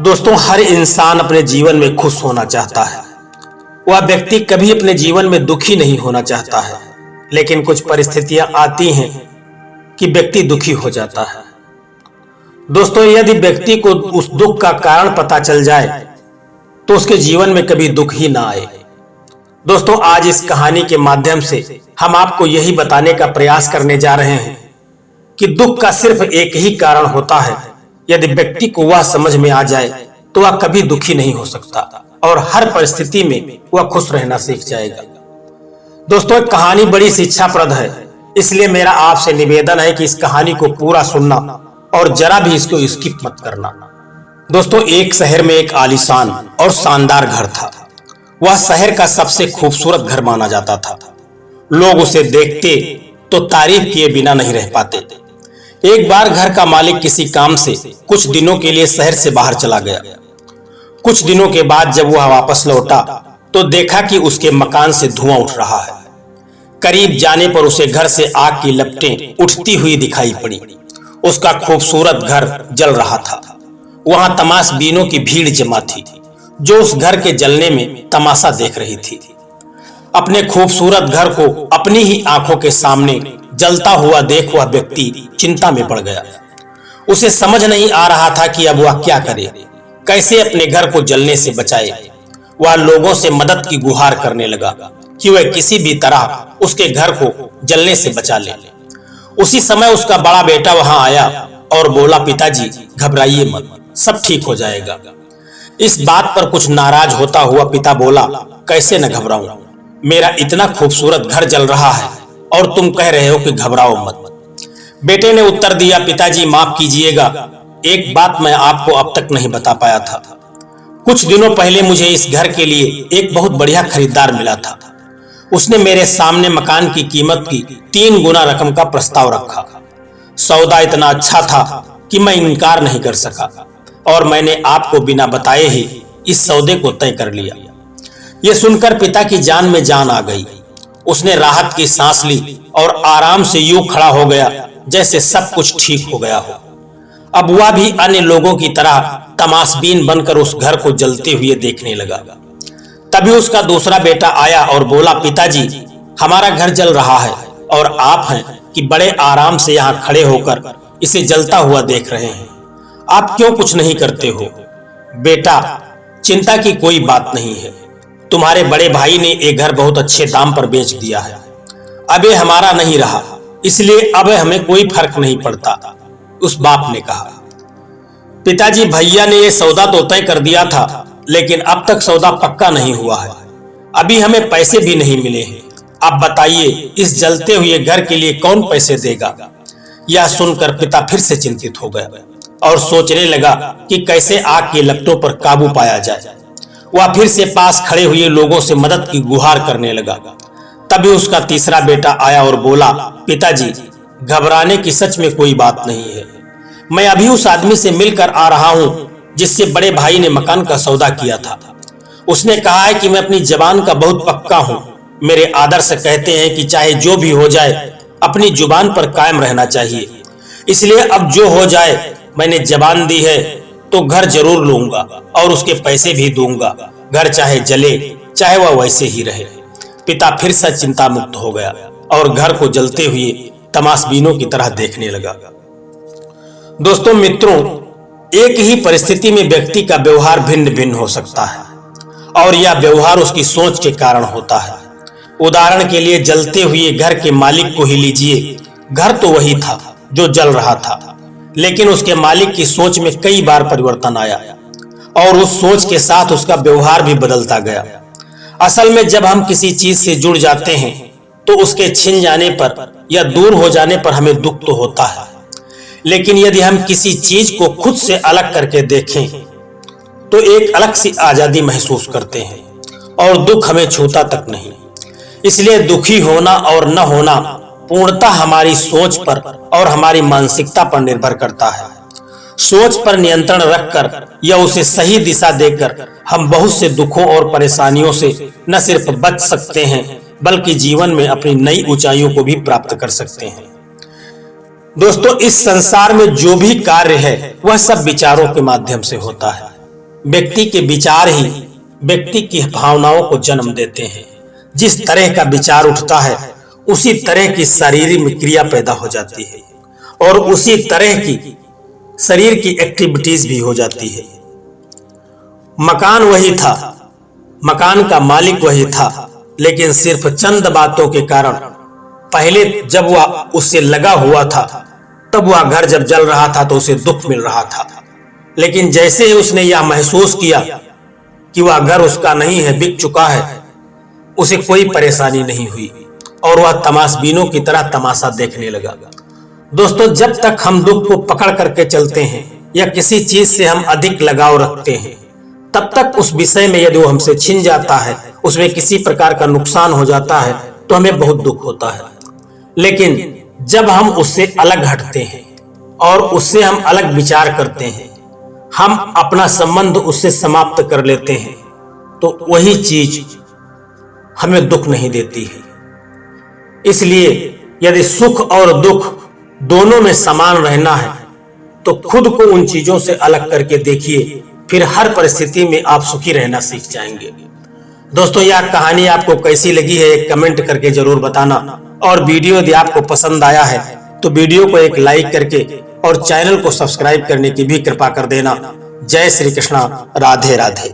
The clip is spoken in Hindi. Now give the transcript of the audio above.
दोस्तों, हर इंसान अपने जीवन में खुश होना चाहता है। वह व्यक्ति कभी अपने जीवन में दुखी नहीं होना चाहता है, लेकिन कुछ परिस्थितियां आती हैं कि व्यक्ति दुखी हो जाता है। दोस्तों, यदि व्यक्ति को उस दुख का कारण पता चल जाए तो उसके जीवन में कभी दुख ही ना आए। दोस्तों, आज इस कहानी के माध्यम से हम आपको यही बताने का प्रयास करने जा रहे हैं कि दुख का सिर्फ एक ही कारण होता है। यदि व्यक्ति को वह समझ में आ जाए तो वह कभी दुखी नहीं हो सकता और हर परिस्थिति में वह खुश रहना सीख जाएगा। दोस्तों, एक कहानी बड़ी शिक्षाप्रद है, इसलिए मेरा आपसे निवेदन है कि इस कहानी को पूरा सुनना और जरा भी इसको स्किप मत करना। दोस्तों, एक शहर में एक आलीशान और शानदार घर था। वह शहर का सबसे खूबसूरत घर माना जाता था। लोग उसे देखते तो तारीफ किए बिना नहीं रह पाते। एक बार घर का मालिक किसी काम से कुछ दिनों के लिए शहर से बाहर चला गया। कुछ दिनों के बाद जब वह वापस लौटा तो देखा कि उसके मकान से धुआं उठ रहा है। करीब जाने पर उसे घर से आग की लपटें उठती हुई दिखाई पड़ी। उसका खूबसूरत घर जल रहा था। वहां तमाशबीनों की भीड़ जमा थी जो उस घर के जलने में तमाशा देख रही थी। अपने खूबसूरत घर को अपनी ही आंखों के सामने जलता हुआ देख वह व्यक्ति चिंता में पड़ गया। उसे समझ नहीं आ रहा था कि अब वह क्या करे, कैसे अपने घर को जलने से बचाए। वह लोगों से मदद की गुहार करने लगा कि वह किसी भी तरह उसके घर को जलने से बचा ले। उसी समय उसका बड़ा बेटा वहां आया और बोला, पिताजी घबराइए मत, सब ठीक हो जाएगा। इस बात पर कुछ नाराज होता हुआ पिता बोला, कैसे न घबराऊं, मेरा इतना खूबसूरत घर जल रहा है और तुम कह रहे हो कि घबराओ मत। बेटे ने उत्तर दिया, पिताजी माफ कीजिएगा, एक बात मैं आपको अब तक नहीं बता पाया था। कुछ दिनों पहले मुझे इस घर के लिए एक बहुत बढ़िया खरीदार मिला था। उसने मेरे सामने मकान की कीमत की 3 गुना रकम का प्रस्ताव रखा। सौदा इतना अच्छा था कि मैं इनकार नहीं कर सका और मैंने आपको बिना बताए ही इस सौदे को तय कर लिया। यह सुनकर पिता की जान में जान आ गई। उसने राहत की सांस ली और आराम से यूं खड़ा हो गया जैसे सब कुछ ठीक हो गया हो। अब वह भी अन्य लोगों की तरह तमाशबीन बनकर उस घर को जलते हुए देखने लगा। तभी उसका दूसरा बेटा आया और बोला, पिताजी हमारा घर जल रहा है और आप हैं कि बड़े आराम से यहाँ खड़े होकर इसे जलता हुआ देख रहे हैं। आप क्यों कुछ नहीं करते हो? बेटा, चिंता की कोई बात नहीं है। तुम्हारे बड़े भाई ने ये घर बहुत अच्छे दाम पर बेच दिया है। अब ये हमारा नहीं रहा, इसलिए अब हमें कोई फर्क नहीं पड़ता, उस बाप ने कहा। पिताजी, भैया ने ये सौदा तो तय कर दिया था, लेकिन अब तक सौदा पक्का नहीं हुआ है। अभी हमें पैसे भी नहीं मिले हैं। अब बताइए, इस जलते हुए घर के लिए कौन पैसे देगा? यह सुनकर पिता फिर से चिंतित हो गया और सोचने लगा कि कैसे आग की लपटों पर काबू पाया जाए। वह फिर से पास खड़े हुए लोगों से मदद की गुहार करने लगा। तभी उसका तीसरा बेटा आया और बोला, पिताजी घबराने की सच में कोई बात नहीं है। मैं अभी उस आदमी से मिलकर आ रहा हूं जिससे बड़े भाई ने मकान का सौदा किया था। उसने कहा है कि मैं अपनी जबान का बहुत पक्का हूं। मेरे आदर्श कहते हैं कि चाहे जो भी हो जाए अपनी जुबान पर कायम रहना चाहिए। इसलिए अब जो हो जाए, मैंने जबान दी है तो घर जरूर लूंगा और उसके पैसे भी दूंगा। घर चाहे जले चाहे वह वैसे ही रहे। पिता फिर से चिंता मुक्त हो गया और घर को जलते हुए तमाशबीनों की तरह देखने लगा। दोस्तों मित्रों, एक ही परिस्थिति में व्यक्ति का व्यवहार भिन्न भिन्न हो सकता है और यह व्यवहार उसकी सोच के कारण होता है। उदाहरण के लिए जलते हुए घर के मालिक को ही लीजिए। घर तो वही था जो जल रहा था, लेकिन उसके मालिक की सोच में कई बार परिवर्तन आया और उस सोच के साथ उसका व्यवहार भी बदलता गया। असल में जब हम किसी चीज से जुड़ जाते हैं तो उसके छिन जाने पर या दूर हो जाने पर हमें दुख तो होता है, लेकिन यदि हम किसी चीज को खुद से अलग करके देखें तो एक अलग सी आजादी महसूस करते हैं और दुख हमें छूता तक नहीं। इसलिए दुखी होना और न होना पूर्णतः हमारी सोच पर और हमारी मानसिकता पर निर्भर करता है। सोच पर नियंत्रण रखकर या उसे सही दिशा देकर हम बहुत से दुखों और परेशानियों से न सिर्फ बच सकते हैं बल्कि जीवन में अपनी नई ऊंचाइयों को भी प्राप्त कर सकते हैं। दोस्तों, इस संसार में जो भी कार्य है वह सब विचारों के माध्यम से होता है। व्यक्ति के विचार ही व्यक्ति की भावनाओं को जन्म देते हैं। जिस तरह का विचार उठता है उसी तरह की शारीरिक में क्रिया पैदा हो जाती है और उसी तरह की शरीर की एक्टिविटीज भी हो जाती है। मकान वही था, मकान का मालिक वही था, लेकिन सिर्फ चंद बातों के कारण पहले जब वह उससे लगा हुआ था तब वह घर जब जल रहा था तो उसे दुख मिल रहा था, लेकिन जैसे ही उसने यह महसूस किया कि वह घर उसका नहीं है, बिक चुका है, उसे कोई परेशानी नहीं हुई और वह तमाशबीनों की तरह तमाशा देखने लगा। दोस्तों, जब तक हम दुख को पकड़ करके चलते हैं या किसी चीज से हम अधिक लगाव रखते हैं, तब तक उस विषय में यदि वो हमसे छिन जाता है, उसमें किसी प्रकार का नुकसान हो जाता है तो हमें बहुत दुख होता है। लेकिन जब हम उससे अलग हटते हैं और उससे हम अलग विचार करते हैं, हम अपना संबंध उससे समाप्त कर लेते हैं, तो वही चीज हमें दुख नहीं देती है। इसलिए यदि सुख और दुख दोनों में समान रहना है तो खुद को उन चीजों से अलग करके देखिए, फिर हर परिस्थिति में आप सुखी रहना सीख जाएंगे। दोस्तों, यह कहानी आपको कैसी लगी है एक कमेंट करके जरूर बताना, और वीडियो यदि आपको पसंद आया है तो वीडियो को एक लाइक करके और चैनल को सब्सक्राइब करने की भी कृपा कर देना। जय श्री कृष्णा, राधे राधे।